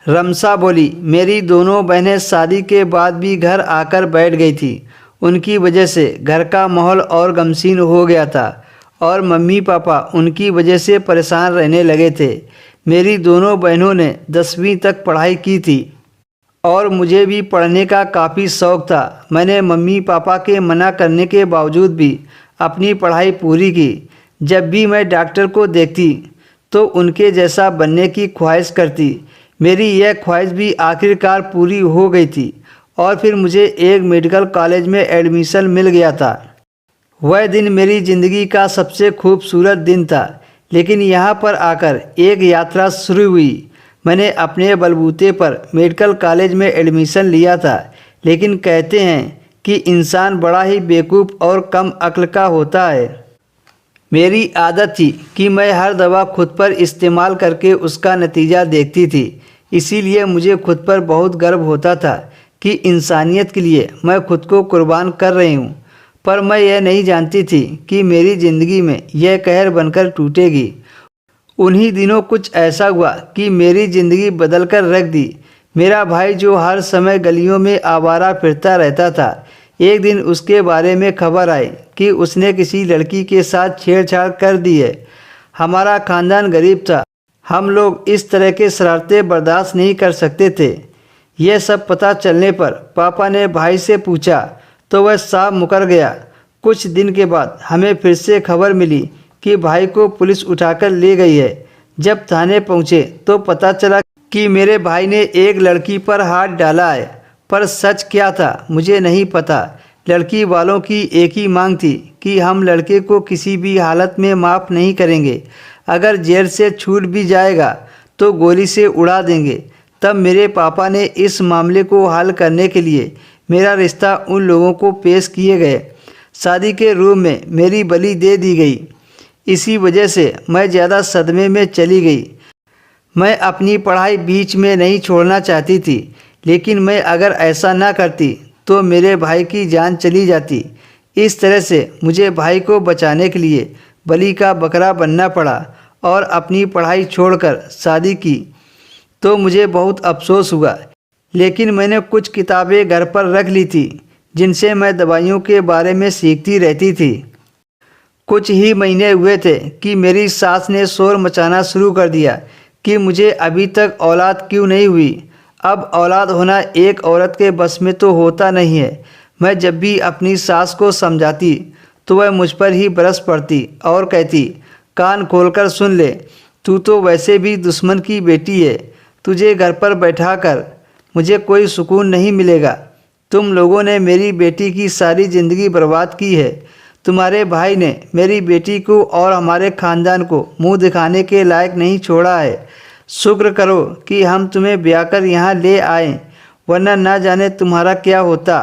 रमसा बोली, मेरी दोनों बहनें शादी के बाद भी घर आकर बैठ गई थी। उनकी वजह से घर का माहौल और गमगीन हो गया था और मम्मी पापा उनकी वजह से परेशान रहने लगे थे। मेरी दोनों बहनों ने 10वीं तक पढ़ाई की थी और मुझे भी पढ़ने का काफ़ी शौक़ था। मैंने मम्मी पापा के मना करने के बावजूद भी अपनी पढ़ाई पूरी की। जब भी मैं डॉक्टर को देखती तो उनके जैसा बनने की ख्वाहिश करती। मेरी यह ख्वाहिश भी आखिरकार पूरी हो गई थी और फिर मुझे एक मेडिकल कॉलेज में एडमिशन मिल गया था। वह दिन मेरी ज़िंदगी का सबसे खूबसूरत दिन था। लेकिन यहाँ पर आकर एक यात्रा शुरू हुई। मैंने अपने बलबूते पर मेडिकल कॉलेज में एडमिशन लिया था, लेकिन कहते हैं कि इंसान बड़ा ही बेवकूफ़ और कम अक्ल का होता है। मेरी आदत थी कि मैं हर दवा खुद पर इस्तेमाल करके उसका नतीजा देखती थी। इसीलिए मुझे खुद पर बहुत गर्व होता था कि इंसानियत के लिए मैं खुद को कुर्बान कर रही हूँ। पर मैं यह नहीं जानती थी कि मेरी ज़िंदगी में यह कहर बनकर टूटेगी। उन्हीं दिनों कुछ ऐसा हुआ कि मेरी ज़िंदगी बदल कर रख दी। मेरा भाई जो हर समय गलियों में आवारा फिरता रहता था, एक दिन उसके बारे में खबर आई कि उसने किसी लड़की के साथ छेड़छाड़ कर दी है। हमारा ख़ानदान गरीब था, हम लोग इस तरह के शरारतें बर्दाश्त नहीं कर सकते थे। यह सब पता चलने पर पापा ने भाई से पूछा तो वह साफ मुकर गया। कुछ दिन के बाद हमें फिर से खबर मिली कि भाई को पुलिस उठाकर ले गई है। जब थाने पहुँचे तो पता चला कि मेरे भाई ने एक लड़की पर हाथ डाला है, पर सच क्या था मुझे नहीं पता। लड़की वालों की एक ही मांग थी कि हम लड़के को किसी भी हालत में माफ़ नहीं करेंगे। अगर जेल से छूट भी जाएगा तो गोली से उड़ा देंगे। तब मेरे पापा ने इस मामले को हल करने के लिए मेरा रिश्ता उन लोगों को पेश किए गए। शादी के रूप में मेरी बलि दे दी गई। इसी वजह से मैं ज़्यादा सदमे में चली गई। मैं अपनी पढ़ाई बीच में नहीं छोड़ना चाहती थी, लेकिन मैं अगर ऐसा ना करती तो मेरे भाई की जान चली जाती। इस तरह से मुझे भाई को बचाने के लिए बलि का बकरा बनना पड़ा और अपनी पढ़ाई छोड़कर शादी की। तो मुझे बहुत अफसोस हुआ, लेकिन मैंने कुछ किताबें घर पर रख ली थी जिनसे मैं दवाइयों के बारे में सीखती रहती थी। कुछ ही महीने हुए थे कि मेरी सास ने शोर मचाना शुरू कर दिया कि मुझे अभी तक औलाद क्यों नहीं हुई। अब औलाद होना एक औरत के बस में तो होता नहीं है। मैं जब भी अपनी सास को समझाती तो वह मुझ पर ही बरस पड़ती और कहती, कान खोलकर सुन ले, तू तो वैसे भी दुश्मन की बेटी है। तुझे घर पर बैठाकर मुझे कोई सुकून नहीं मिलेगा। तुम लोगों ने मेरी बेटी की सारी ज़िंदगी बर्बाद की है। तुम्हारे भाई ने मेरी बेटी को और हमारे ख़ानदान को मुंह दिखाने के लायक नहीं छोड़ा है। शुक्र करो कि हम तुम्हें ब्याह कर यहाँ ले आए, वरना ना जाने तुम्हारा क्या होता।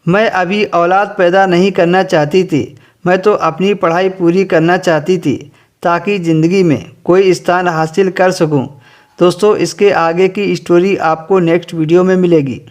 मैं अभी औलाद पैदा नहीं करना चाहती थी। मैं तो अपनी पढ़ाई पूरी करना चाहती थी ताकि ज़िंदगी में कोई स्थान हासिल कर सकूं। दोस्तों, इसके आगे की स्टोरी आपको नेक्स्ट वीडियो में मिलेगी।